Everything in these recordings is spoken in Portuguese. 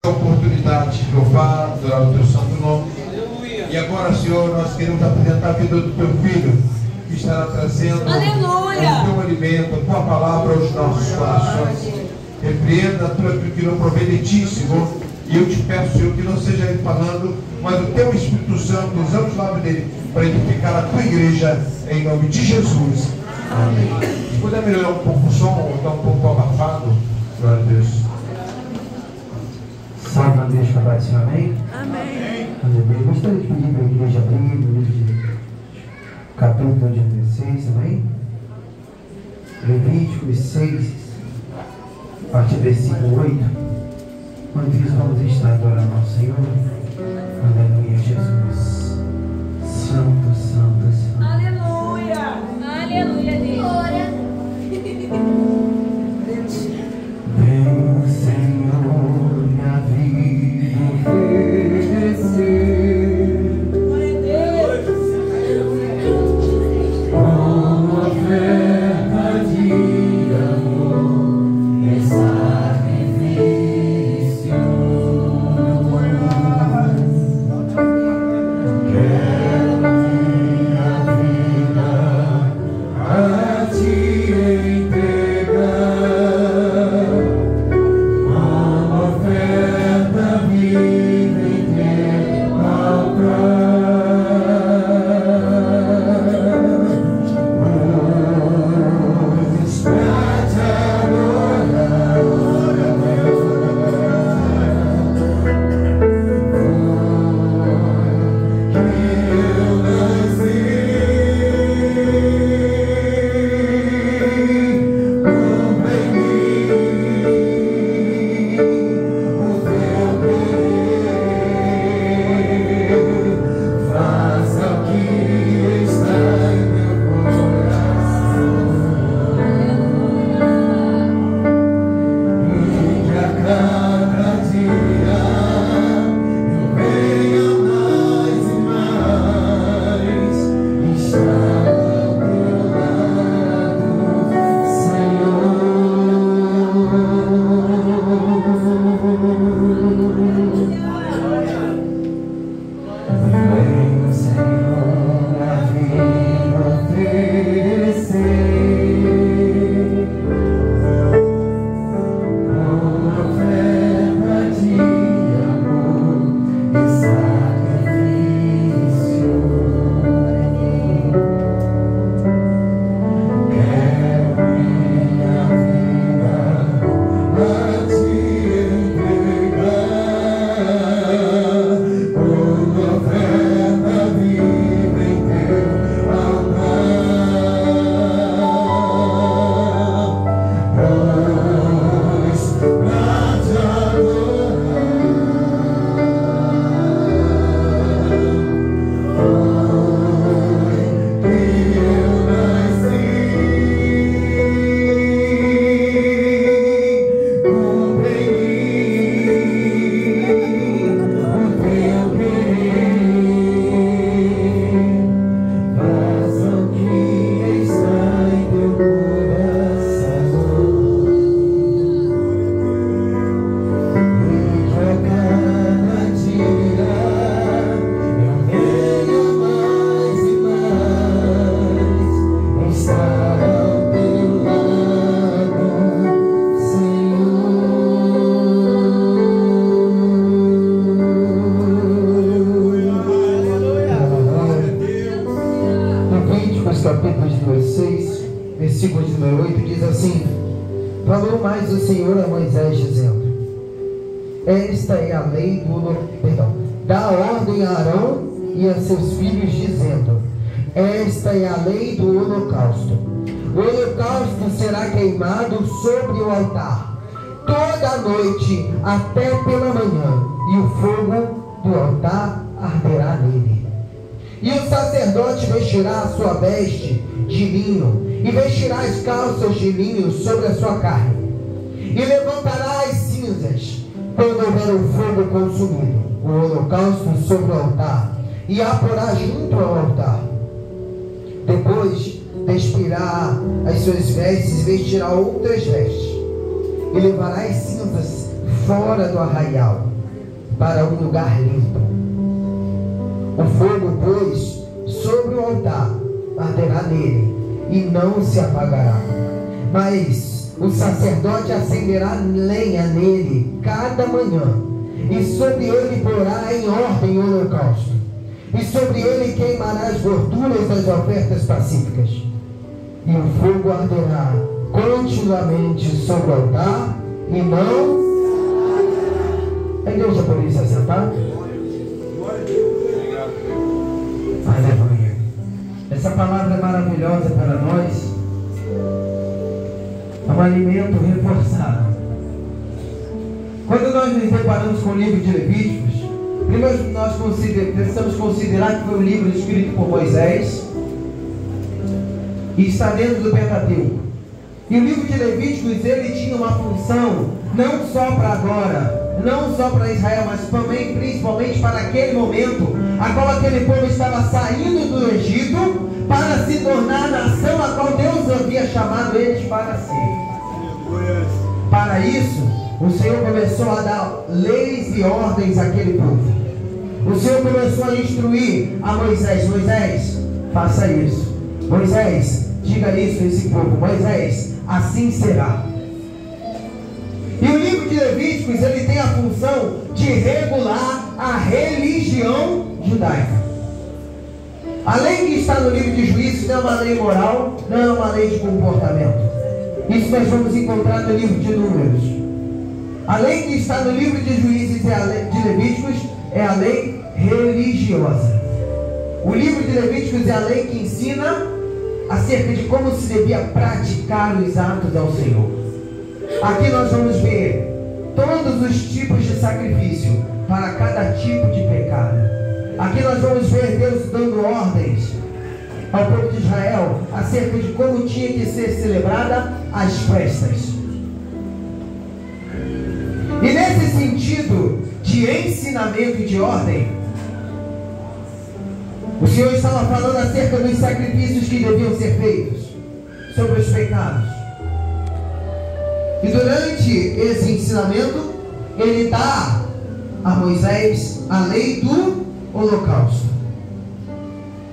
Oportunidade de louvar, adorar o teu santo nome. E agora, Senhor, nós queremos apresentar a vida do teu filho, que estará trazendo o teu alimento, a tua palavra aos nossos corações. Repreenda tudo aquilo que não provém de ti, Senhor. E eu te peço, Senhor, que não seja ele falando, mas o teu Espírito Santo usando os lábios dele para edificar a tua igreja, em nome de Jesus. Amém. Se puder melhorar um pouco o som, ou está um pouco abafado, glória a Deus. Salve a Deus, Pai, Senhor, amém? Amém. Aleluia. Gostaria de pedir para a igreja abrir no livro de capítulo 16, amém? Levíticos 6, a partir do versículo 8. Quando isso, vamos estar adorando ao Senhor. Aleluia, Jesus. Santo, santo, santo. Aleluia. Aleluia, Deus. Glória. Venho, Senhor, minha vida oferecer. Como oferta de amor e sacrifício. Capítulo 16, versículo de número 8, diz assim: falou mais o Senhor a Moisés, dizendo: esta é a lei da ordem a Arão e a seus filhos, dizendo: esta é a lei do holocausto. O holocausto será queimado sobre o altar toda a noite até pela manhã, e o fogo do altar arderá nele. E o sacerdote vestirá a sua veste de linho, e vestirá as calças de linho sobre a sua carne, e levantará as cinzas quando houver o fogo consumido, o holocausto sobre o altar, e a porá junto ao altar. Depois despirá as suas vestes, e vestirá outras vestes, e levará as cinzas fora do arraial, para um lugar limpo. O fogo, pois, sobre o altar arderá nele e não se apagará. Mas o sacerdote acenderá lenha nele cada manhã, e sobre ele porá em ordem o holocausto, e sobre ele queimará as gorduras das ofertas pacíficas. E o fogo arderá continuamente sobre o altar e não... A igreja poderia se assentar? Aleluia. Essa palavra é maravilhosa para nós. É um alimento reforçado. Quando nós nos deparamos com o livro de Levíticos, primeiro nós precisamos considerar que foi um livro escrito por Moisés e está dentro do Pentateuco. E o livro de Levíticos, ele tinha uma função não só para agora, não só para Israel, mas também principalmente para aquele momento, a qual aquele povo estava saindo do Egito para se tornar a nação a qual Deus havia chamado eles para ser. Para isso, o Senhor começou a dar leis e ordens àquele povo. O Senhor começou a instruir a Moisés: Moisés, faça isso. Moisés, diga isso a esse povo. Moisés, assim será. E o livro de Levíticos, ele tem a função de regular a religião judaica. A lei que está no livro de Juízes não é uma lei moral, não é uma lei de comportamento. Isso nós vamos encontrar no livro de Números. A lei que está no livro de Juízes e a lei de Levíticos é a lei religiosa. O livro de Levíticos é a lei que ensina acerca de como se devia praticar os atos ao Senhor. Aqui nós vamos ver todos os tipos de sacrifício para cada tipo de pecado. Aqui nós vamos ver Deus dando ordens ao povo de Israel acerca de como tinha que ser celebrada as festas. E nesse sentido de ensinamento e de ordem, o Senhor estava falando acerca dos sacrifícios que deviam ser feitos sobre os pecados. E durante esse ensinamento, ele dá a Moisés a lei do holocausto.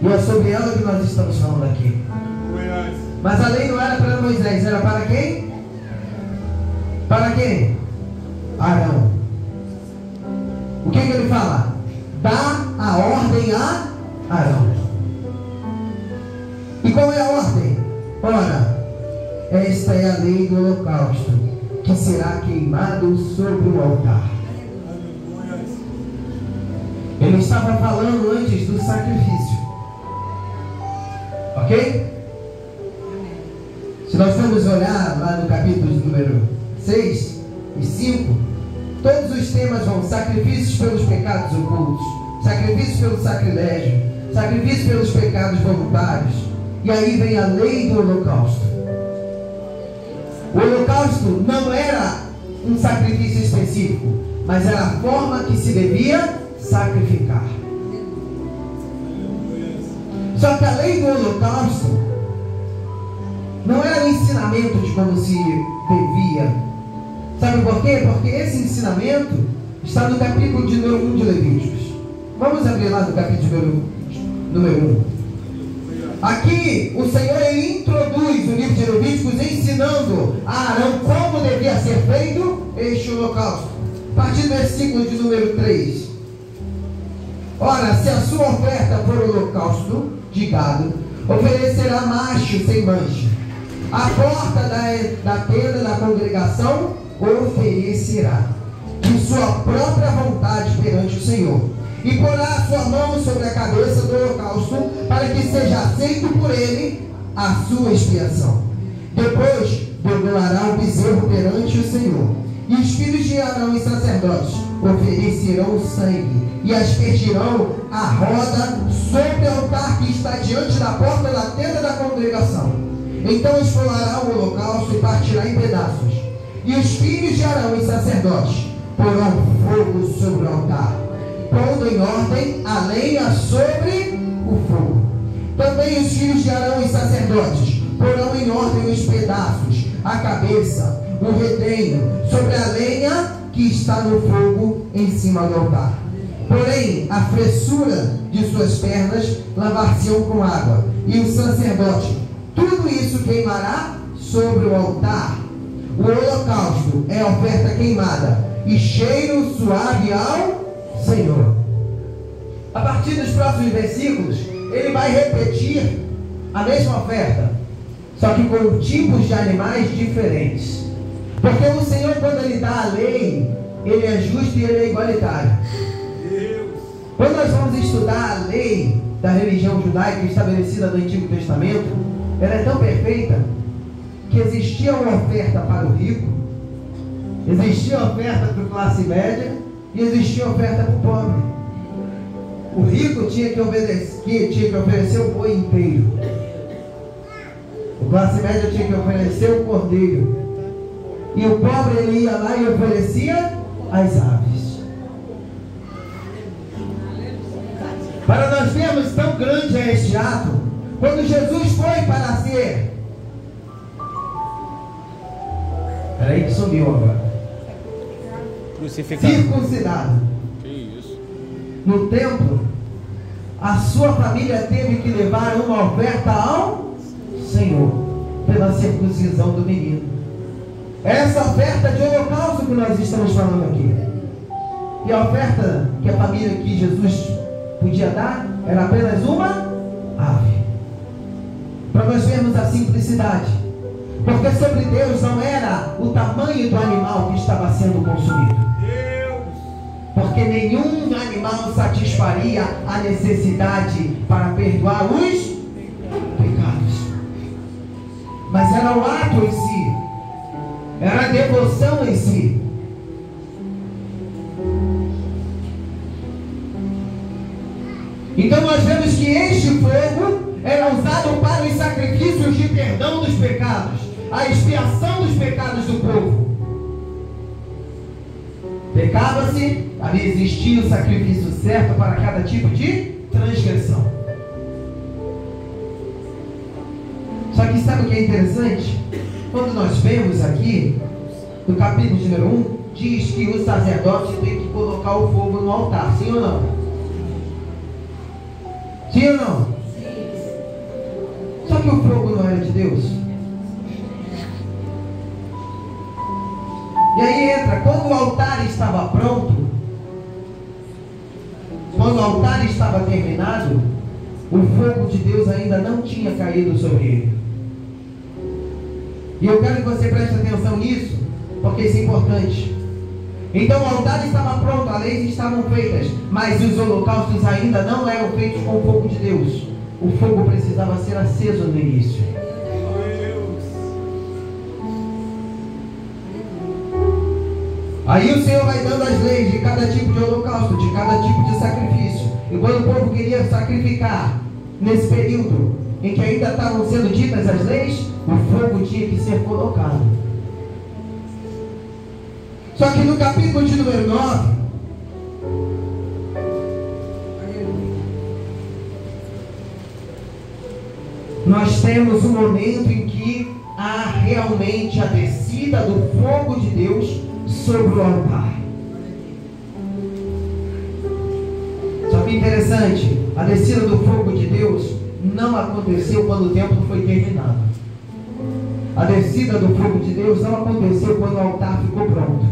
E é sobre ela que nós estamos falando aqui. Mas a lei não era para Moisés, era para quem? Para quem? Arão. O que ele fala? Dá a ordem a Arão. E qual é a ordem? Ora, esta é a lei do holocausto, que será queimado sobre o altar. Ele estava falando antes do sacrifício. Ok? Se nós formos olhar lá no capítulo número 6 e 5, todos os temas vão: sacrifícios pelos pecados ocultos, sacrifícios pelo sacrilégio, sacrifício pelos pecados voluntários. E aí vem a lei do holocausto. O holocausto não era um sacrifício específico, mas era a forma que se devia sacrificar. Só que a lei do holocausto não era o ensinamento de como se devia. Sabe por quê? Porque esse ensinamento está no capítulo de número 1 de Levíticos. Vamos abrir lá no capítulo número 1. Aqui o Senhor, ele introduz o livro de Levíticos ensinando a Arão como devia ser feito este holocausto. A partir do versículo de número 3. Ora, se a sua oferta for holocausto de gado, oferecerá macho sem mancha. A porta da tenda da congregação oferecerá de sua própria vontade perante o Senhor, e porá a sua mão sobre a cabeça do holocausto, para que seja aceito por ele a sua expiação. Depois degolará o bezerro perante o Senhor, e os filhos de Arão e sacerdotes oferecerão o sangue e aspergirão a roda sobre o altar que está diante da porta da tenda da congregação. Então esfolará o holocausto e partirá em pedaços, e os filhos de Arão e sacerdotes porão fogo sobre o altar, pondo em ordem a lenha sobre o fogo. Também os filhos de Arão e sacerdotes porão em ordem os pedaços, a cabeça, o redenho, sobre a lenha que está no fogo em cima do altar. Porém, a fressura de suas pernas lavar-se-ão com água, e o sacerdote tudo isso queimará sobre o altar. O holocausto é oferta queimada e cheiro suave ao Senhor. A partir dos próximos versículos, ele vai repetir a mesma oferta, só que com tipos de animais diferentes. Porque o Senhor, quando ele dá a lei, ele é justo e ele é igualitário. Quando nós vamos estudar a lei da religião judaica estabelecida no Antigo Testamento, ela é tão perfeita que existia uma oferta para o rico, existia uma oferta para a classe média e existia uma oferta para o pobre. O rico tinha que oferecer o boi inteiro. O classe média tinha que oferecer o cordeiro. E o pobre, ele ia lá e oferecia as aves. Para nós vermos tão grande é este ato, quando Jesus foi para ser... Peraí que sumiu agora. Circuncidado. Que isso? No templo, a sua família teve que levar uma oferta ao Senhor pela circuncisão do menino. Essa oferta de holocausto que nós estamos falando aqui. E a oferta que a família que Jesus podia dar era apenas uma ave. Para nós vermos a simplicidade. Porque sobre Deus não era o tamanho do animal que estava sendo consumido. Porque nenhum animal satisfaria a necessidade para perdoar os pecados. Mas era o ato em si. Era a devoção em si. Então nós vemos que este fogo era usado para os sacrifícios de perdão dos pecados, a expiação dos pecados do povo. Pecava-se, ali existia o sacrifício certo para cada tipo de transgressão. Só que sabe o que é interessante? Quando nós vemos aqui, no capítulo número 1, diz que o sacerdote tem que colocar o fogo no altar, sim ou não? Sim ou não? Sim. Só que o fogo não era de Deus. E aí entra, quando o altar estava pronto, quando o altar estava terminado, o fogo de Deus ainda não tinha caído sobre ele. E eu quero que você preste atenção nisso, porque isso é importante. Então o altar estava pronto, as leis estavam feitas, mas os holocaustos ainda não eram feitos com o fogo de Deus. O fogo precisava ser aceso no início. Aí o Senhor vai dando as leis de cada tipo de holocausto, de cada tipo de sacrifício. E quando o povo queria sacrificar, nesse período em que ainda estavam sendo ditas as leis, o fogo tinha que ser colocado. Só que no capítulo de número 9, nós temos um momento em que há realmente a descida do fogo de Deus sobre o altar. Só que interessante, a descida do fogo de Deus não aconteceu quando o templo foi terminado. A descida do fogo de Deus não aconteceu quando o altar ficou pronto.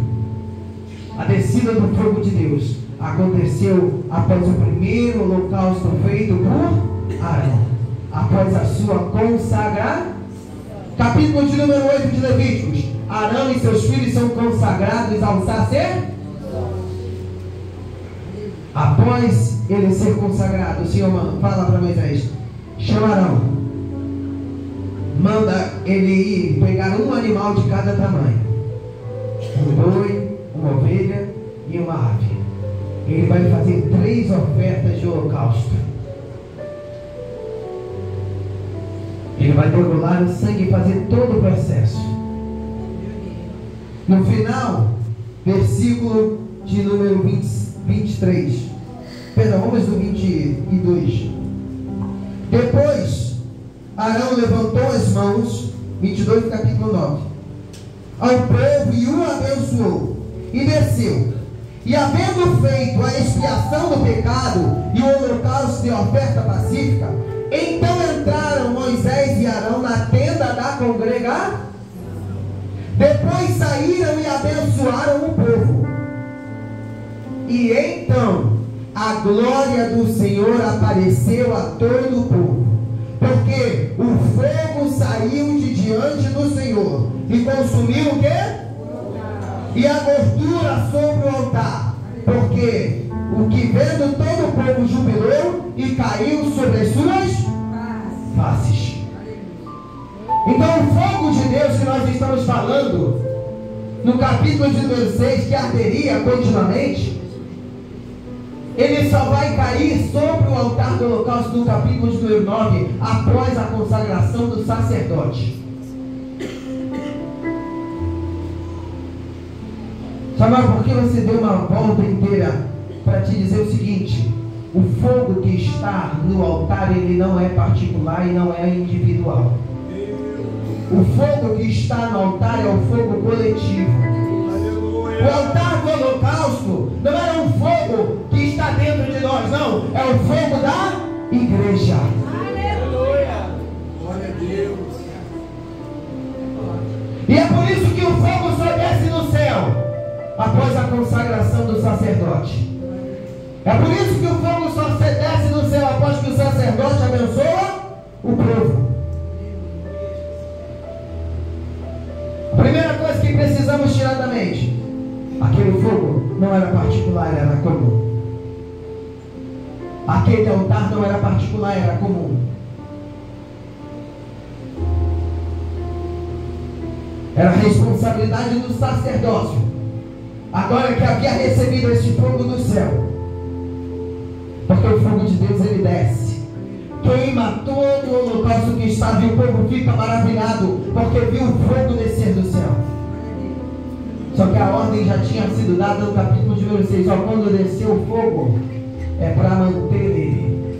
A descida do fogo de Deus aconteceu após o primeiro holocausto feito por Arão, após a sua consagração. Capítulo de número 8 de Levíticos. Arão e seus filhos são consagrados ao sacerdócio. Após ele ser consagrado, o Senhor fala para Moisés: chama Arão, manda ele ir pegar um animal de cada tamanho, um boi, uma ovelha e uma ave. Ele vai fazer 3 ofertas de holocausto. Ele vai degolhar o sangue e fazer todo o processo. No final, versículo de número 23. Perdão, vamos do 22. Depois, Arão levantou as mãos, 22 do capítulo 9, ao povo e o abençoou. e desceu. E havendo feito a expiação do pecado e o holocausto de oferta pacífica, então entraram Moisés e Arão na tenda da congregação. Depois saíram e abençoaram o povo. E então a glória do Senhor apareceu a todo o povo, porque o fogo saiu de diante do Senhor e consumiu o quê? E a gordura sobre o altar, porque o que vendo todo o povo jubilou e caiu sobre as suas faces. Então o fogo de Deus que nós estamos falando no capítulo de número 6, que arderia continuamente, ele só vai cair sobre o altar do holocausto no capítulo de número 9, após a consagração do sacerdote. Sabe por que você deu uma volta inteira para te dizer o seguinte: o fogo que está no altar, ele não é particular e não é individual. O fogo que está no altar é o fogo coletivo. O altar do holocausto não é um fogo que está dentro de nós, não. É o fogo da igreja. Aleluia. Glória a Deus. E é por isso que o fogo só desce no céu após a consagração do sacerdote. É por isso que o fogo só desce no céu após que o sacerdote abençoa o povo. A primeira coisa que precisamos tirar da mente: aquele fogo não era particular, era comum. Aquele altar não era particular, era comum. Era a responsabilidade do sacerdócio. Agora que havia recebido esse fogo do céu, porque o fogo de Deus ele desce, queima todo o holocausto que estava, e o povo fica maravilhado porque viu o fogo descer do céu. Só que a ordem já tinha sido dada no capítulo de número 6. Só quando desceu o fogo é para manter ele.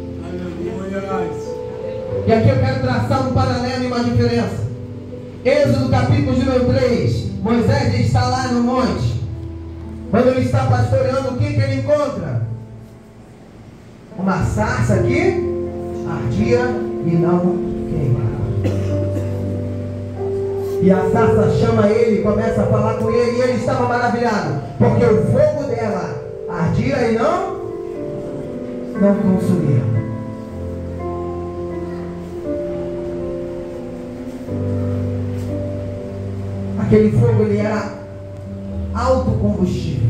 E aqui eu quero traçar um paralelo e uma diferença. Êxodo capítulo de número 3. Moisés está lá no monte. Quando ele está pastoreando, o que ele encontra? Uma sarça que ardia e não queimava. E a sarça chama ele, começa a falar com ele, e ele estava maravilhado, porque o fogo dela ardia e não consumia. Aquele fogo, ele era alto combustível.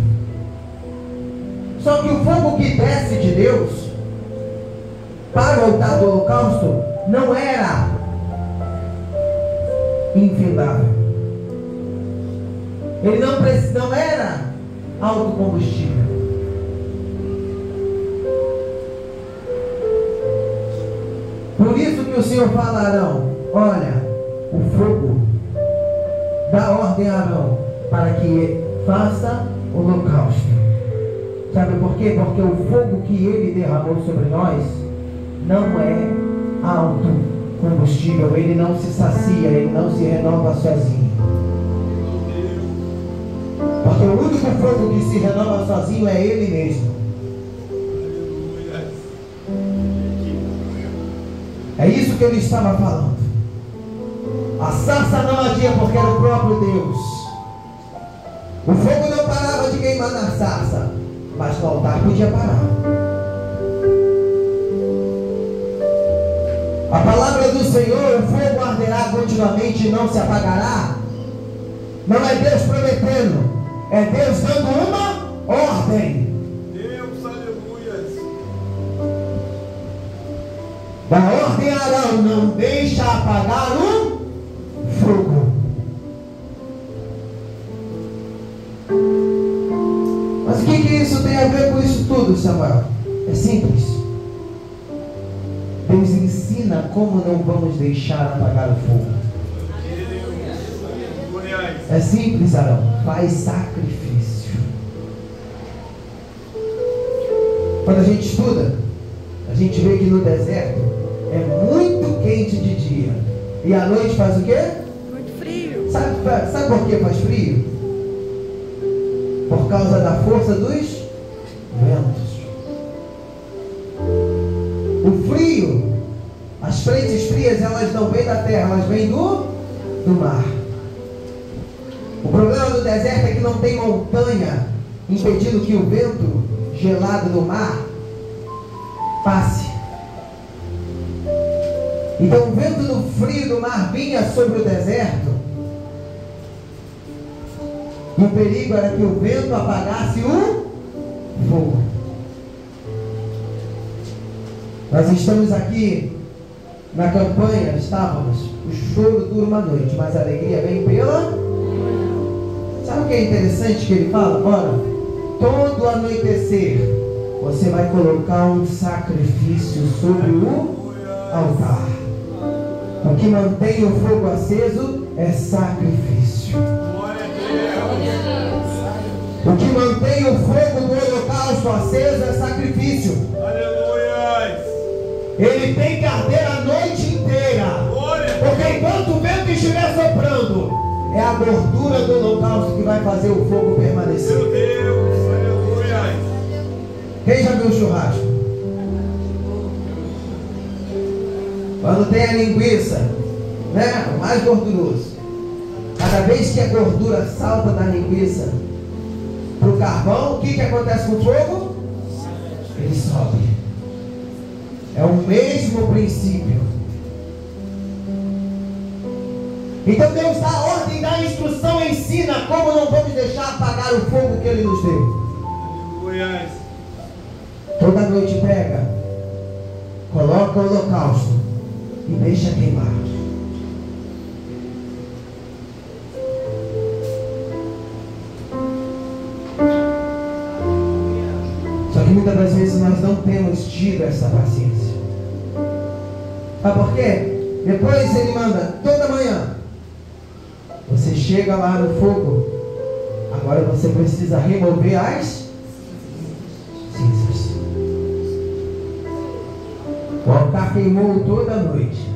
Só que o fogo que desce de Deus para o altar do holocausto não era infindável. Ele não era alto combustível. Por isso que o Senhor fala a Arão: olha, o fogo, dá ordem a Arão para que faça o holocausto. Sabe por quê? Porque o fogo que ele derramou sobre nós não é alto combustível, ele não se sacia, ele não se renova sozinho. Porque o único fogo que se renova sozinho é ele mesmo. É isso que ele estava falando. A sarça não ardia porque era o próprio Deus. O fogo não parava de queimar na sarça, mas no altar podia parar. A palavra do Senhor: o fogo arderá continuamente e não se apagará. Não é Deus prometendo, é Deus dando uma ordem. Deus, aleluia. Da ordem a Arão: não deixa apagar o fogo. Mas o que isso tem a ver com isso tudo, Samuel? É simples. Deus ensina como não vamos deixar apagar o fogo. É simples, Arão. Faz sacrifício. Quando a gente estuda, a gente vê que no deserto é muito quente de dia e à noite faz o quê? Muito frio. Sabe por que faz frio? por causa da força dos ventos. O frio, as frentes frias, elas não vêm da terra, elas vêm do mar. O problema do deserto é que não tem montanha impedindo que o vento gelado do mar passe. Então o vento do frio do mar vinha sobre o deserto, e o perigo era que o vento apagasse o fogo. Nós estamos aqui na campanha, estávamos, o choro dura uma noite, mas a alegria vem pela... Sabe o que é interessante que ele fala? Ora, todo anoitecer você vai colocar um sacrifício sobre o altar. O que mantém o fogo aceso é sacrifício. O que mantém o fogo do holocausto aceso é sacrifício. Ele tem que arder a noite inteira. Porque enquanto o vento estiver soprando, é a gordura do holocausto que vai fazer o fogo permanecer. Meu Deus, aleluia. Quem já viu o churrasco? Quando tem a linguiça, né? O mais gorduroso. Cada vez que a gordura salta da linguiça para o carvão, o que acontece com o fogo? Ele sobe. É o mesmo princípio. Então Deus dá a ordem, dá a instrução, ensina como não vamos deixar apagar o fogo que Ele nos deu. Toda noite pega, coloca o holocausto e deixa queimar. Só que muitas das vezes nós não temos tido essa paciência. Sabe por quê? Depois Ele manda, toda manhã você chega lá no fogo, agora você precisa remover as cinzas. O altar queimou toda a noite,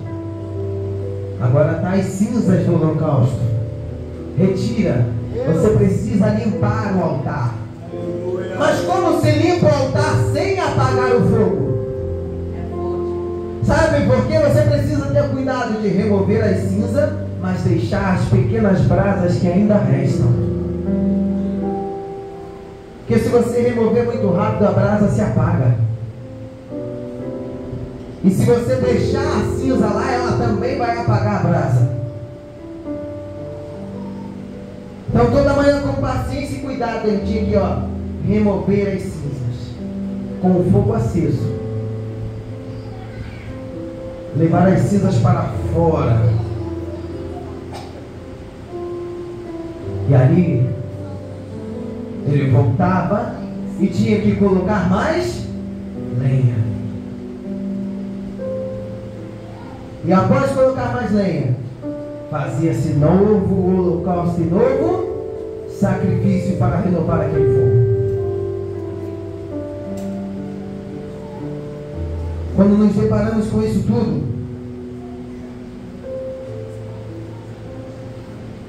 agora está as cinzas do holocausto. Retira, você precisa limpar o altar. Mas como se limpa o altar sem apagar o fogo? Sabe por quê? Você precisa ter cuidado de remover as cinzas, mas deixar as pequenas brasas que ainda restam. Porque se você remover muito rápido, a brasa se apaga. E se você deixar a cinza lá, ela também vai apagar a brasa. Então toda manhã, com paciência e cuidado, ele tinha que remover as cinzas com o fogo aceso, levar as cinzas para fora. E ali ele voltava e tinha que colocar mais lenha. E após colocar mais lenha, fazia-se novo holocausto e novo sacrifício para renovar aquele fogo. Quando nos deparamos com isso tudo,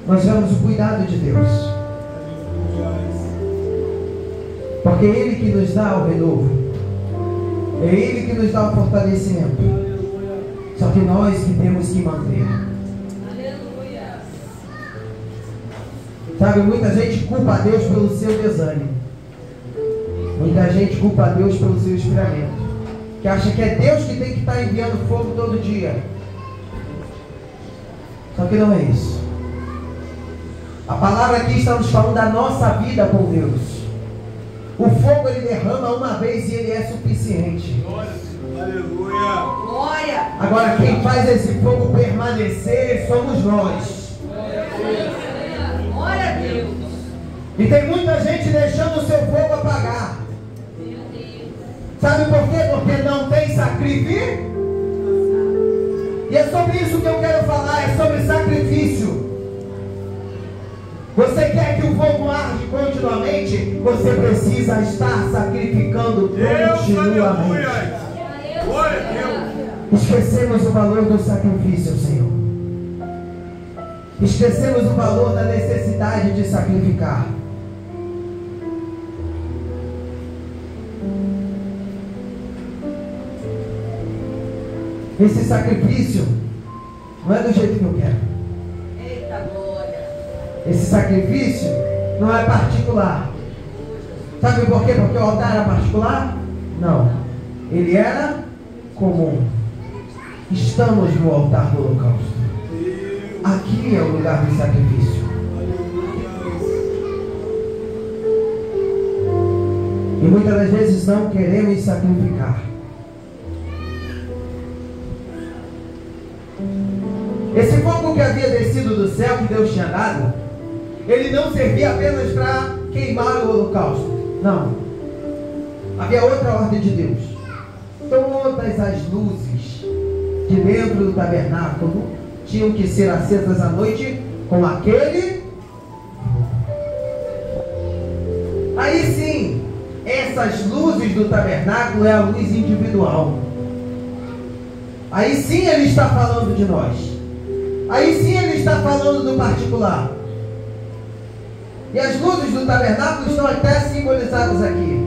nós vemos o cuidado de Deus. Porque é Ele que nos dá o renovo. É Ele que nos dá o fortalecimento. Só que nós que temos que manter. Sabe, muita gente culpa a Deus pelo seu desânimo. Muita gente culpa a Deus pelo seu esfriamento. Que acha que é Deus que tem que estar enviando fogo todo dia. Só que não é isso. A palavra aqui está nos falando da nossa vida com Deus. O fogo ele derrama uma vez e ele é suficiente. Aleluia. Glória. Agora quem faz esse fogo permanecer somos nós. Glória a Deus. E tem muita gente deixando o seu fogo apagar. Sabe por quê? Porque não tem sacrifício. E é sobre isso que eu quero falar, é sobre sacrifício. Você quer que o fogo arde continuamente? Você precisa estar sacrificando continuamente. Glória a Deus. Esquecemos o valor do sacrifício, Senhor. Esquecemos o valor da necessidade de sacrificar. Esse sacrifício não é do jeito que eu quero. Eita glória. Esse sacrifício não é particular. Sabe por quê? Porque o altar era particular? Não. Ele era comum. Estamos no altar do holocausto. Aqui é o lugar do sacrifício. E muitas das vezes não queremos sacrificar. Esse fogo que havia descido do céu, que Deus tinha dado, ele não servia apenas para queimar o holocausto. Não. Havia outra ordem de Deus. Todas as luzes de dentro do tabernáculo tinham que ser acesas à noite com aquele. Aí sim, essas luzes do tabernáculo é a luz individual. Aí sim ele está falando de nós. Aí sim ele está falando do particular. E as luzes do tabernáculo estão até simbolizadas aqui.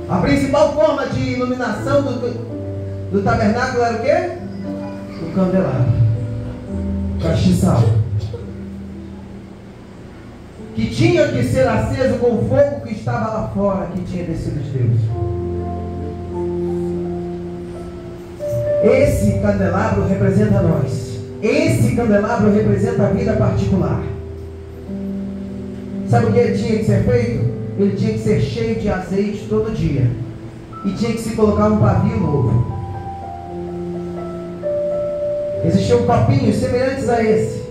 A principal forma de iluminação do tabernáculo era o quê? O candelabro, o castiçal, que tinha que ser aceso com o fogo que estava lá fora, que tinha descido de Deus. Esse candelabro representa nós. Esse candelabro representa a vida particular. Sabe o que ele tinha que ser feito? Ele tinha que ser cheio de azeite todo dia. E tinha que se colocar um pavio novo. Existiam copinhos semelhantes a esse,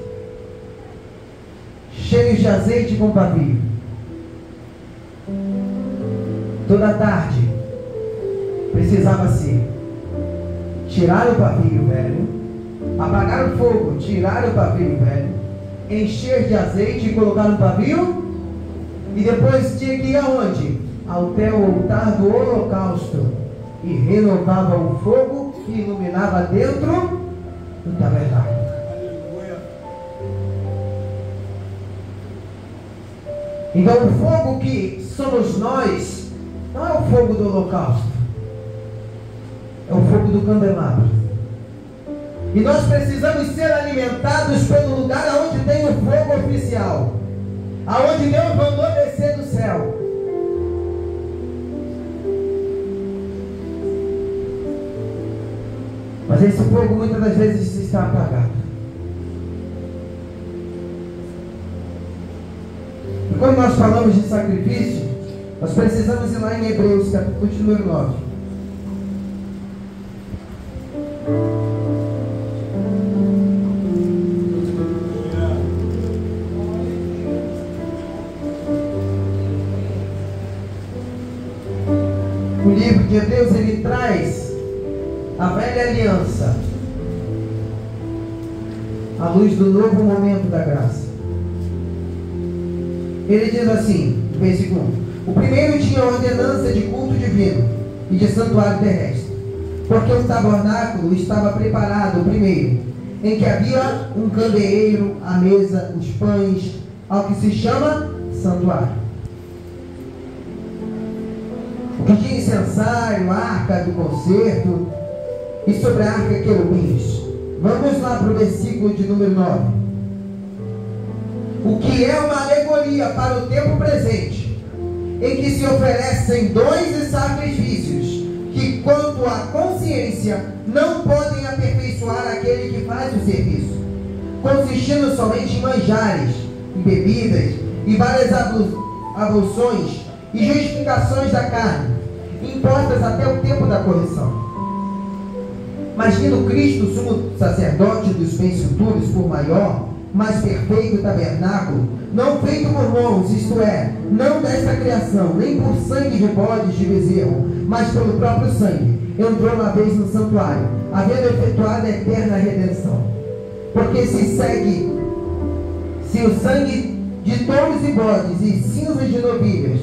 cheios de azeite com pavio. Toda tarde precisava-se tirar o pavio velho, apagar o fogo, tirar o pavio velho, encher de azeite e colocar no pavio. E depois tinha que ir aonde? Até o altar do holocausto. E renovava o fogo que iluminava dentro do tabernáculo. Então o fogo que somos nós não é o fogo do holocausto, é o fogo do candelabro. E nós precisamos ser alimentados pelo lugar onde tem o fogo oficial, aonde Deus mandou descer do céu. Mas esse fogo muitas das vezes está apagado. E quando nós falamos de sacrifício, nós precisamos ir lá em Hebreus, capítulo número 9. O livro de Hebreus, ele traz a velha aliança à luz do novo momento da graça. Ele diz assim, no versículo 1: o primeiro tinha ordenança de culto divino e de santuário terrestre, porque o tabernáculo estava preparado primeiro, em que havia um candeeiro, a mesa, os pães, ao que se chama santuário. O que tinha incensário, a arca do concerto, e sobre a arca querubins. Vamos lá para o versículo de número 9. O que é uma alegoria para o tempo presente, em que se oferecem dons e sacrifícios, que quanto à consciência não podem aperfeiçoar aquele que faz o serviço, consistindo somente em manjares, em bebidas e várias abluções e justificações da carne, impostas até o tempo da correção. Mas vindo Cristo, sumo sacerdote dos bens futuros, por maior, mais perfeito tabernáculo, não feito por mãos, isto é, não desta criação, nem por sangue de bodes de bezerro, mas pelo próprio sangue, entrou uma vez no santuário, havendo efetuado a eterna redenção. Porque se o sangue de touros e bodes e cinzas de novilhas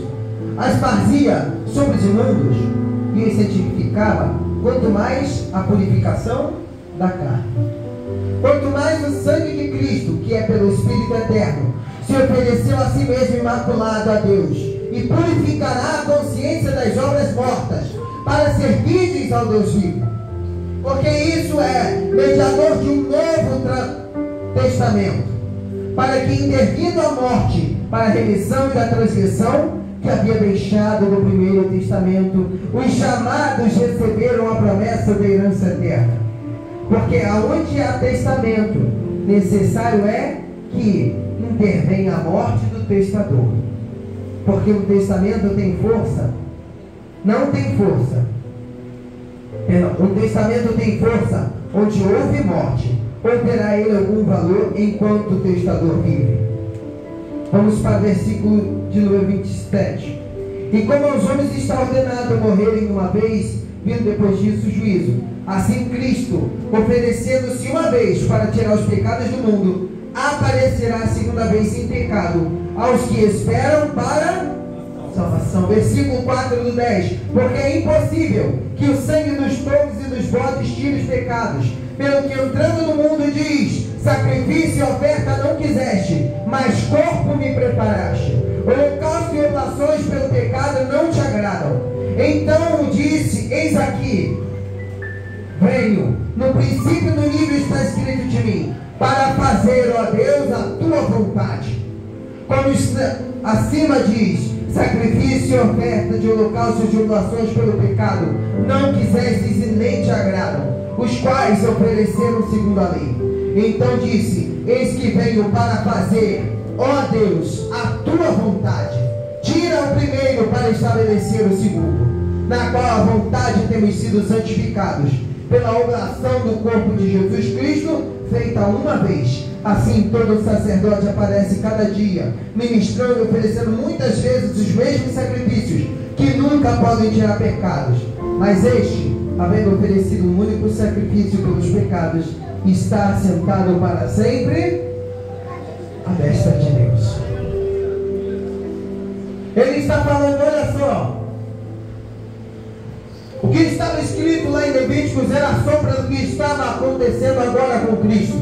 as fazia sobre os imundos e os santificava, quanto mais a purificação da carne. Quanto mais o sangue de Cristo, que é pelo Espírito eterno, se ofereceu a si mesmo imaculado a Deus, e purificará a consciência das obras mortas, para servirdes ao Deus vivo. Porque isso é mediador de um novo testamento, para que, intervindo a morte para a remissão da transgressão que havia deixado no primeiro testamento, os chamados receberam a promessa da herança eterna. Porque aonde há testamento, necessário é que intervenha a morte do testador. Porque o testamento tem força? Não tem força. O testamento tem força onde houve morte. Ou terá ele algum valor enquanto o testador vive? Vamos para o versículo de número 27. E como aos homens está ordenado morrerem uma vez, vindo depois disso o juízo, assim Cristo, oferecendo-se uma vez para tirar os pecados do mundo, aparecerá a segunda vez sem pecado aos que esperam para salvação. Versículo 4 do 10. Porque é impossível que o sangue dos touros e dos bodes tire os pecados, pelo que entrando no mundo diz: sacrifício e oferta não quiseste, mas corpo me preparaste. Holocausto e oblações pelo pecado não te agradam. Então disse: eis aqui, venho. No princípio do livro está escrito de mim, para fazer, ó Deus, a tua vontade. Como acima diz: sacrifício e oferta de holocaustos e oblações pelo pecado não quisestes e nem te agradam, os quais ofereceram segundo a lei. Então disse: eis que venho para fazer, ó Deus, a tua vontade. Tira o primeiro para estabelecer o segundo, na qual a vontade temos sido santificados pela oblação do corpo de Jesus Cristo, feita uma vez. Assim todo sacerdote aparece cada dia, ministrando e oferecendo muitas vezes os mesmos sacrifícios, que nunca podem tirar pecados. Mas este, havendo oferecido um único sacrifício pelos pecados, está assentado para sempre à destra de Deus. Ele está falando, olha só, o que estava escrito lá em Levíticos era a sombra do que estava acontecendo agora com Cristo.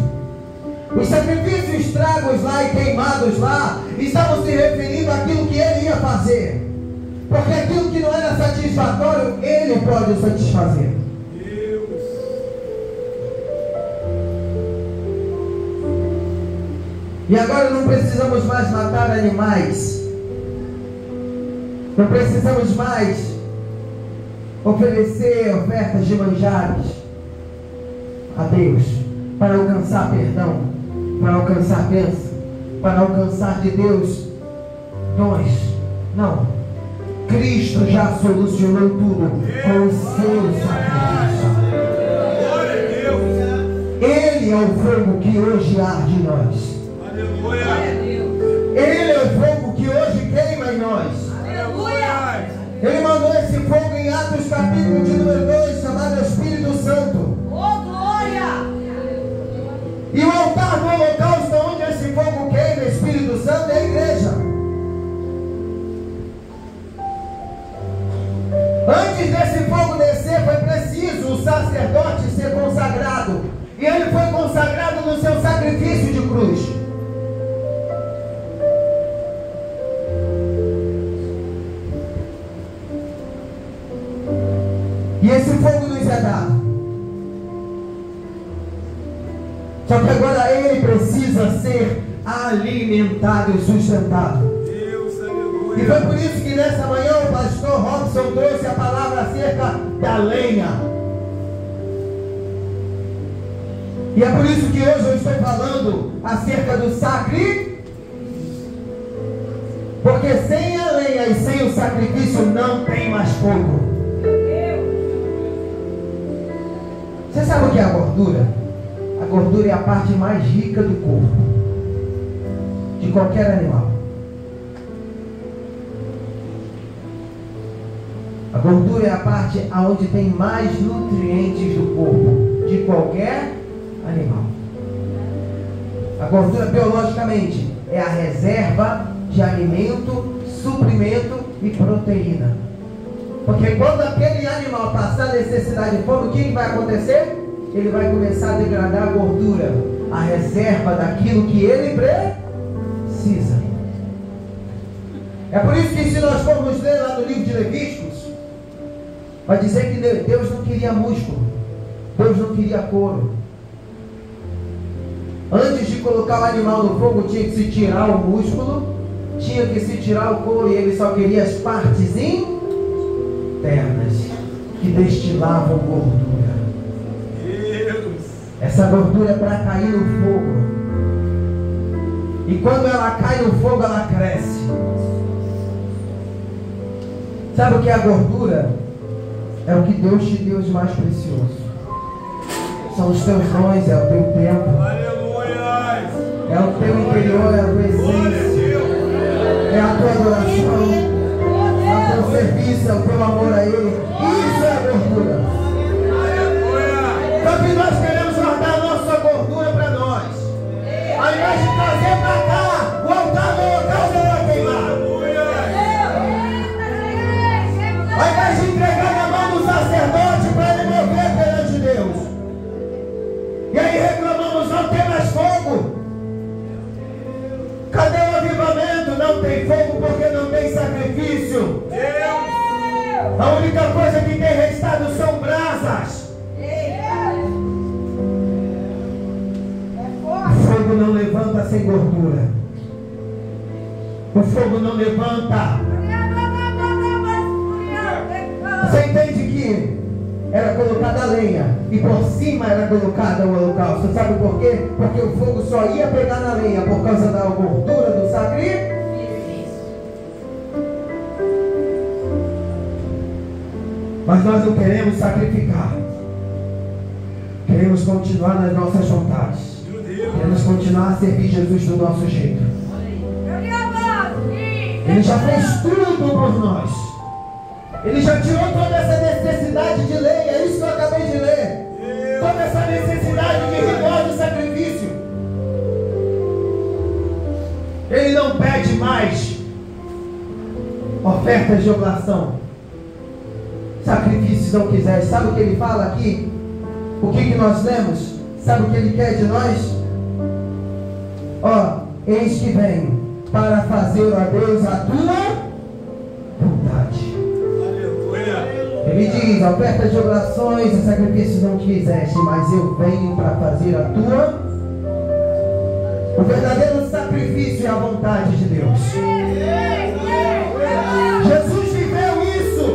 Os sacrifícios estragos lá e queimados lá estavam se referindo àquilo que ele ia fazer, porque aquilo que não era satisfatório, ele pode satisfazer. E agora não precisamos mais matar animais, não precisamos mais oferecer ofertas de manjares a Deus para alcançar perdão, para alcançar bênção, para alcançar de Deus dons. Não, Cristo já solucionou tudo com o seu sacrifício. Ele é o fogo que hoje arde em nós. Ele é o fogo que hoje queima em nós. Ele mandou esse fogo em Atos capítulo de número 2, chamado Espírito Santo. E o altar do holocausto, onde esse fogo queima, Espírito Santo, é a igreja. Antes desse fogo descer, foi preciso o sacerdote ser consagrado. E ele foi consagrado no seu sacrifício de cruz. E esse fogo nos é dado. Só que agora ele precisa ser alimentado e sustentado. E foi por isso que nessa manhã o pastor Robson trouxe a palavra acerca da lenha. E é por isso que hoje eu estou falando acerca do sacrifício. Porque sem a lenha e sem o sacrifício não tem mais fogo. Você sabe o que é a gordura? A gordura é a parte mais rica do corpo de qualquer animal. A gordura é a parte onde tem mais nutrientes do corpo de qualquer animal. A gordura, biologicamente, é a reserva de alimento, suprimento e proteína. Porque quando aquele animal passar necessidade de fome, o que vai acontecer? Ele vai começar a degradar a gordura, a reserva daquilo que ele precisa. É por isso que, se nós formos ler lá no livro de Levíticos, vai dizer que Deus não queria músculo, Deus não queria couro. Antes de colocar o animal no fogo, tinha que se tirar o músculo, tinha que se tirar o couro, e ele só queria as partes internas que destilavam gordura. Essa gordura é para cair no fogo. E quando ela cai no fogo, ela cresce. Sabe o que é a gordura? É o que Deus te deu de mais precioso. São os teus dons, é o teu tempo. É o teu interior, é a tua essência. É a tua adoração. É o teu serviço, é o teu amor a Ele. Isso é a gordura. Só que nós queremos guardar a nossa gordura para nós. Ao invés de trazer para cá, o altar do local será queimado. Ao invés de entregar na mão do sacerdote para ele morrer perante Deus. E aí reclamamos, não tem mais fogo. Cadê o avivamento? Não tem fogo porque não tem sacrifício. A única coisa que tem restado são brasas. O fogo não levanta sem gordura. O fogo não levanta. Você entende que era colocada a lenha e por cima era colocada o holocausto? Sabe por quê? Porque o fogo só ia pegar na lenha por causa da gordura do sacrifício. Mas nós não queremos sacrificar. Queremos continuar nas nossas vontades. Queremos continuar a servir Jesus do nosso jeito. Ele já fez tudo por nós. Ele já tirou toda essa necessidade de lei. É isso que eu acabei de ler. Toda essa necessidade de rigor do sacrifício. Ele não pede mais ofertas de oblação, sacrifícios não quiser. Sabe o que ele fala aqui? O que nós lemos? Sabe o que ele quer de nós? Ó, eis que vem para fazer, ó Deus, a tua vontade. Ele diz, ofertas de orações e sacrifícios não quiseste, mas eu venho para fazer a tua. O verdadeiro sacrifício é a vontade de Deus. Jesus viveu isso.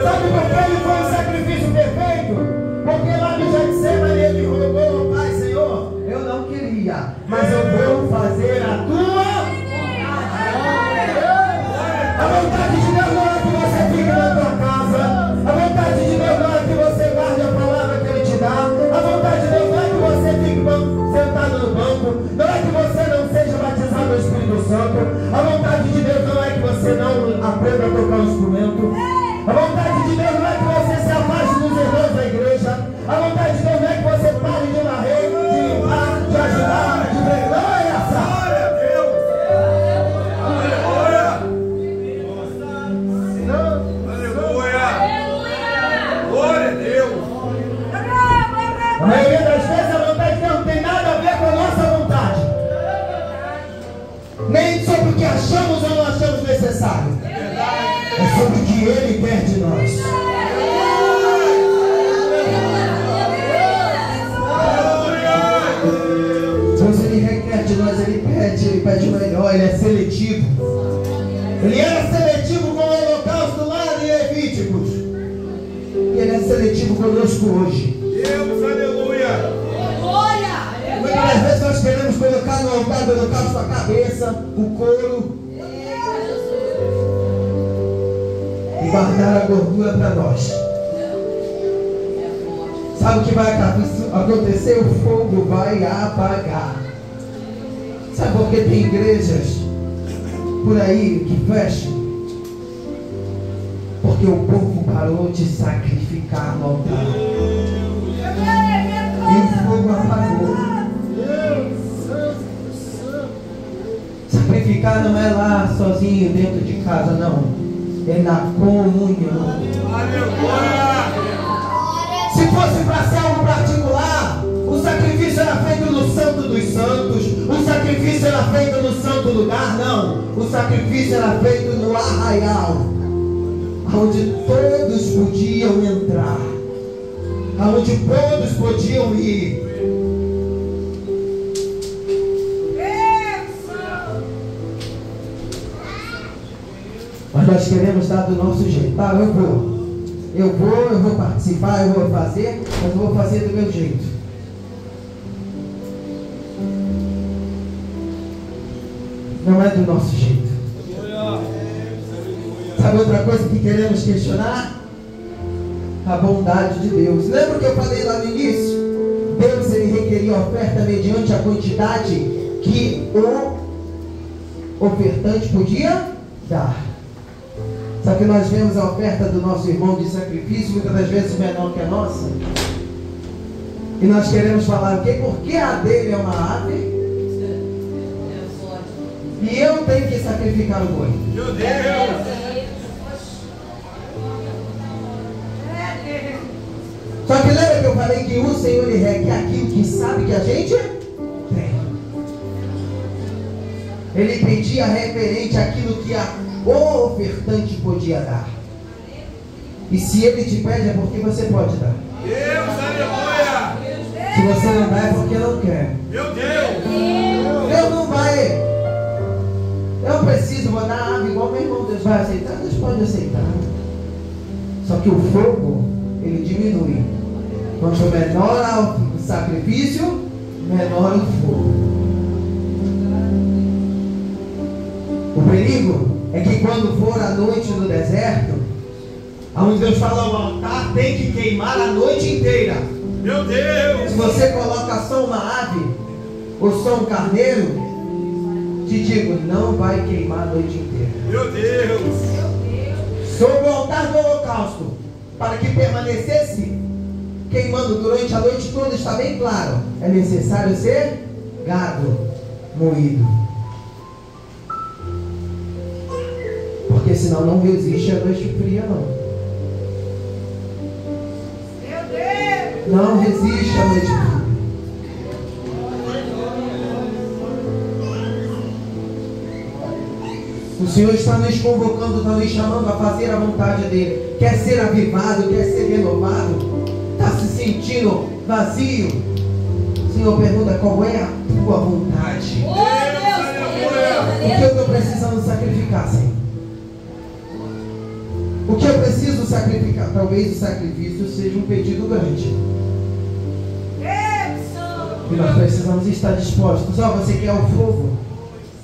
Sabe por que ele foi um sacrifício perfeito? Porque lá no Getsemane ele rogou ao Pai, Senhor, eu não queria, mas eu vou fazer a tua. A vontade de Deus não é que você fique na tua casa. A vontade de Deus não é que você guarde a palavra que Ele te dá. A vontade de Deus não é que você fique sentado no banco. Não é que você não seja batizado no Espírito Santo. A vontade de Deus não é que você não aprenda a tocar um instrumento. A vontade de Deus não é que você se afaste dos irmãos da igreja. A vontade de Deus não é que você pare de varrer, de limpar, de ajudar, de pregar. Não é essa. A maioria das vezes a vontade de Deus não tem nada a ver com a nossa vontade. Nem sobre o que achamos ou não achamos necessário. É sobre o que Ele quer de nós. Deus, Ele requer de nós, Ele pede o melhor, Ele é seletivo. Ele era seletivo com o holocausto lá em Levíticos. E Ele é seletivo conosco hoje. Deus, aleluia! Muitas vezes nós queremos colocar no altar do holocausto a cabeça, o couro, e guardar a gordura para nós. Sabe o que vai acontecer? O fogo vai apagar. Sabe por que tem igrejas por aí que fecham? Porque o povo parou de sacrificar no altar. E o fogo apagou. Sacrificar não é lá sozinho dentro de casa, não. É na comunhão. Se fosse para ser algo particular, o sacrifício era feito no Santo dos Santos. O sacrifício era feito no santo lugar, não. O sacrifício era feito no arraial, onde todos podiam entrar. aonde todos podiam ir. Mas nós queremos dar do nosso jeito. Tá, eu vou participar, eu vou fazer, mas eu vou fazer do meu jeito. Não é do nosso jeito. Sabe outra coisa que queremos questionar? A bondade de Deus. Lembra que eu falei lá no início? Deus, ele requeria oferta mediante a quantidade que o ofertante podia dar. Só que nós vemos a oferta do nosso irmão de sacrifício muitas das vezes menor que a nossa. E nós queremos falar o quê? Porque a dele é uma ave e eu tenho que sacrificar o boi. Meu Deus! Só que lembra que eu falei que o Senhor ele requer aquilo que sabe que a gente tem. Ele pedia referente àquilo que o ofertante podia dar. E se ele te pede é porque você pode dar. Deus, aleluia! Se você não dá é porque não quer. Meu Deus! Deus não vai. Eu não preciso mandar a ave igual meu irmão. Deus vai aceitar? Deus pode aceitar. Só que o fogo, ele diminui. Quanto menor o sacrifício, menor o fogo. O perigo é que quando for a noite no deserto, onde Deus fala o altar tem que queimar a noite inteira. Meu Deus! Se você coloca só uma ave ou só um carneiro, te digo, não vai queimar a noite inteira. Meu Deus! Sobre o altar do holocausto, para que permanecesse queimando durante a noite toda, está bem claro, é necessário ser gado moído. Porque senão não resiste a noite fria, não. Meu Deus! Não resiste a noite fria. O Senhor está nos convocando, está nos chamando a fazer a vontade dEle. Quer ser avivado, quer ser renovado, está se sentindo vazio. O Senhor pergunta qual é a tua vontade. Oh, Deus! O que eu estou precisando sacrificar, Senhor? O que eu preciso sacrificar? Talvez o sacrifício seja um pedido grande. E nós precisamos estar dispostos. Ó, você quer o fogo?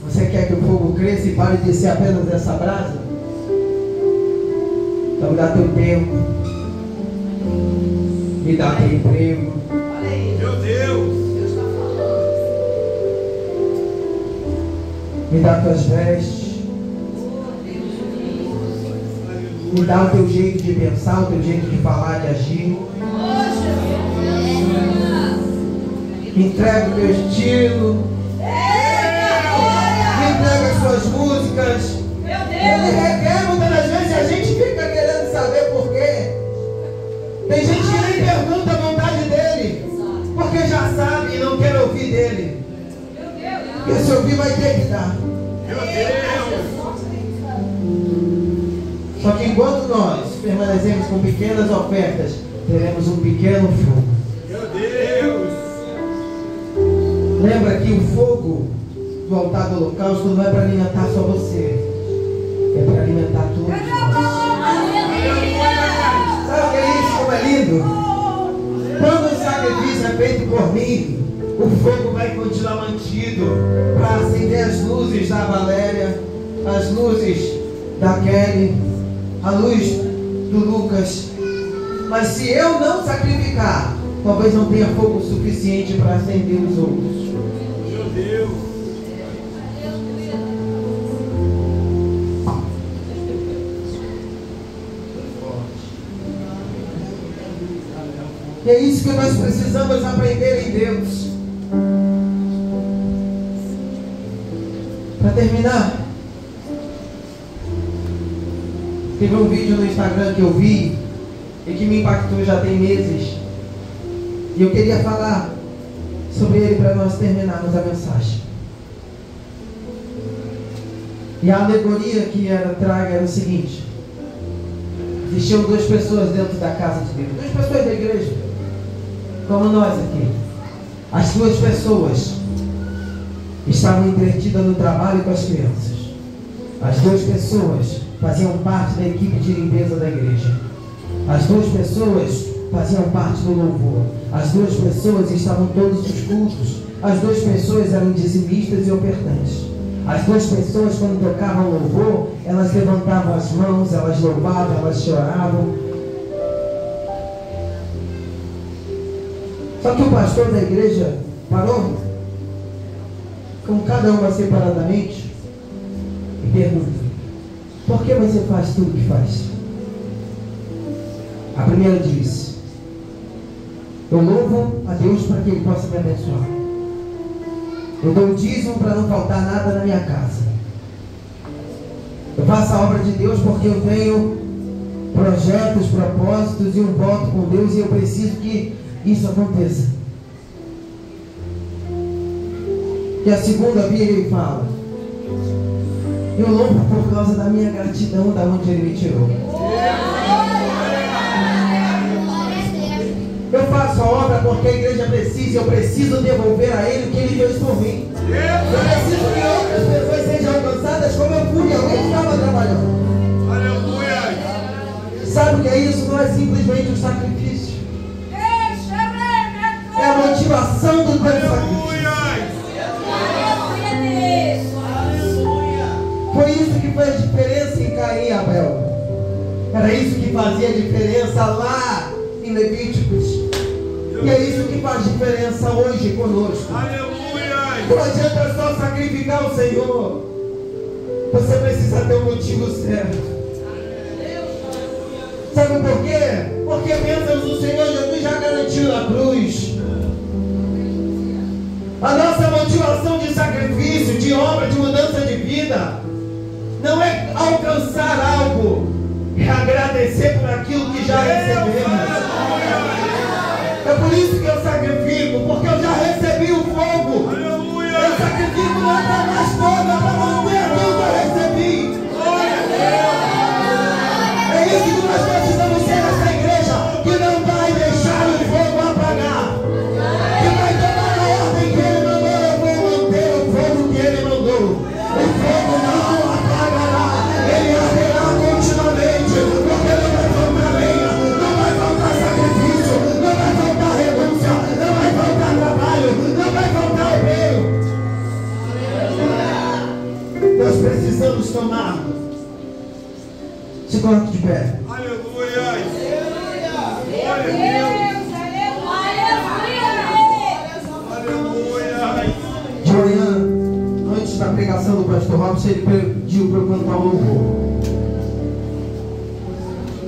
Você quer que o fogo cresça e pare de ser apenas essa brasa? Então dá teu tempo. Me dá teu emprego. Meu Deus! Deus está falando. Me dá tuas vestes. Me dá o teu jeito de pensar, o teu jeito de falar, de agir. Me entrega o teu estilo. Me entrega as suas músicas. Ele requer muitas das vezes e a gente fica querendo saber por quê. Tem gente que nem pergunta a vontade dele, porque já sabe e não quer ouvir dele. Porque se ouvir vai ter que dar. Meu Deus! Só que enquanto nós permanecemos com pequenas ofertas, teremos um pequeno fogo. Meu Deus! Lembra que o fogo do altar do holocausto não é para alimentar só você, é para alimentar todos nós. Sabe o que é isso? Como é lindo? Quando o sacrifício é feito por mim, o fogo vai continuar mantido para acender as luzes da Valéria, as luzes da Kelly, a luz do Lucas. Mas se eu não sacrificar, talvez não tenha fogo suficiente para acender os outros. Meu Deus! E é isso que nós precisamos aprender em Deus. Para terminar, teve um vídeo no Instagram que eu vi e que me impactou já tem meses. E eu queria falar sobre ele para nós terminarmos a mensagem. E a alegoria que era traga era o seguinte: existiam duas pessoas dentro da casa de Deus, duas pessoas da igreja. como nós aqui. As duas pessoas estavam entretidas no trabalho com as crianças. As duas pessoas faziam parte da equipe de limpeza da igreja. As duas pessoas faziam parte do louvor. As duas pessoas estavam em todos os cultos. As duas pessoas eram dizimistas e ofertantes. As duas pessoas, quando tocavam louvor, elas levantavam as mãos, elas louvavam, elas choravam. Só que o pastor da igreja parou com cada uma separadamente e pergunta: por que você faz tudo o que faz? A primeira disse: eu louvo a Deus para que Ele possa me abençoar. Eu dou o dízimo para não faltar nada na minha casa. Eu faço a obra de Deus porque eu tenho projetos, propósitos e um voto com Deus, e eu preciso que isso aconteça. E a segunda vira e fala: eu louvo por causa da minha gratidão, da onde Ele me tirou. Eu faço a obra porque a igreja precisa, eu preciso devolver a Ele o que Ele fez por mim. Eu preciso que outras pessoas sejam alcançadas como eu fui, alguém estava trabalhando. Aleluia! Sabe o que é isso? Não é simplesmente um sacrifício. É a motivação do teu sacrifício. Foi isso que fez diferença em Caim e Abel. Era isso que fazia diferença lá em Levíticos. E é isso que faz diferença hoje conosco. Aleluia! Não adianta só sacrificar o Senhor. Você precisa ter um motivo certo. Sabe por quê? Porque bênçãos do Senhor Jesus já garantiu na cruz. A nossa motivação de sacrifício, de obra, de mudança de vida, não é alcançar algo, é agradecer por aquilo que já recebemos. É por isso que eu sacrifico, porque eu já recebi o fogo. Eu sacrifico não é para mais fogo, é para manter aquilo que eu recebi. É isso que nós precisamos ser nessa igreja, que não vai deixar o fogo apagar, que vai tomar a ordem que Ele mandou. Eu vou manter o fogo que Ele mandou. O fogo não apagará, ele arderá continuamente, porque não vai faltar lenha, não vai faltar sacrifício, não vai faltar renúncia, não vai faltar trabalho, não vai faltar obreiro. Nós precisamos tomar. Se coloque de pé. Aleluia! De manhã, antes da pregação do pastor Robson, ele pediu para eu cantar um louvor.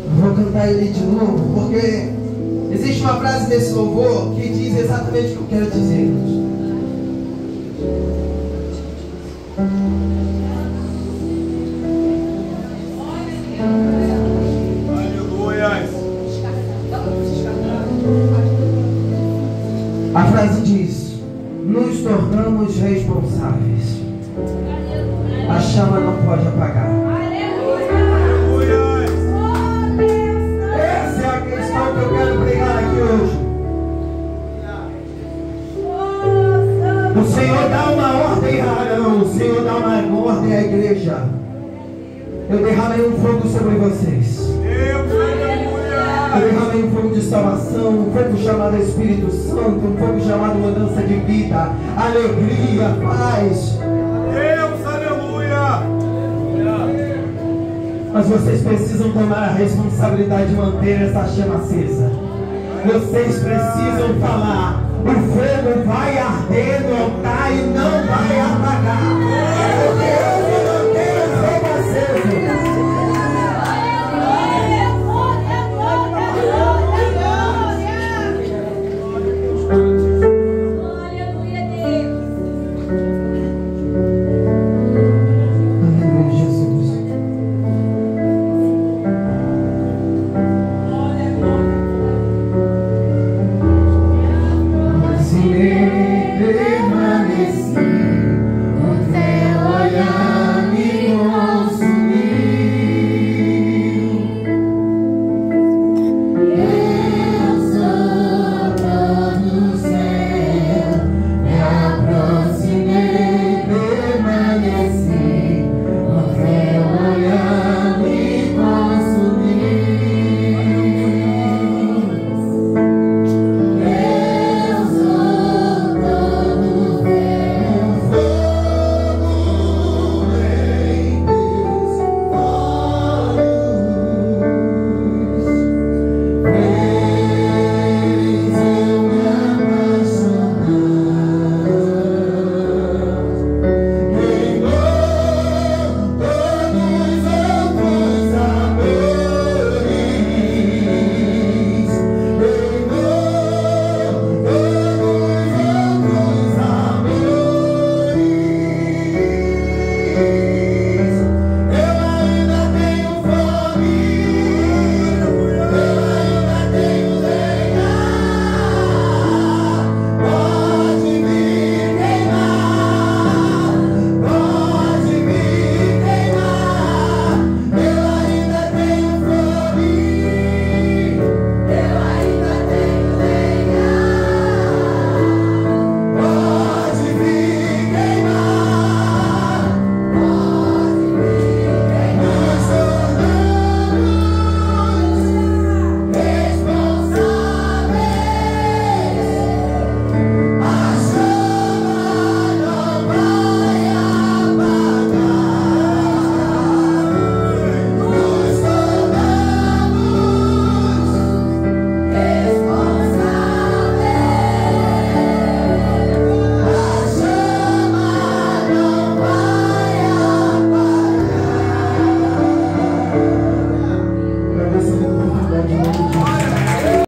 Eu vou cantar ele de novo, porque existe uma frase desse louvor que diz exatamente o que eu quero dizer. A frase diz: nos tornamos responsáveis. A chama não pode apagar. Essa é a questão que eu quero pregar aqui hoje. O Senhor dá uma ordem a Arão, o Senhor dá uma ordem à igreja. Eu derramei um fogo sobre vocês. Eu derramei um fogo de salvação, um fogo chamado Espírito Santo, um fogo chamado mudança de vida, alegria, paz. Deus, aleluia! Mas vocês precisam tomar a responsabilidade de manter essa chama acesa. Vocês precisam falar: o fogo vai arder no altar e não vai apagar.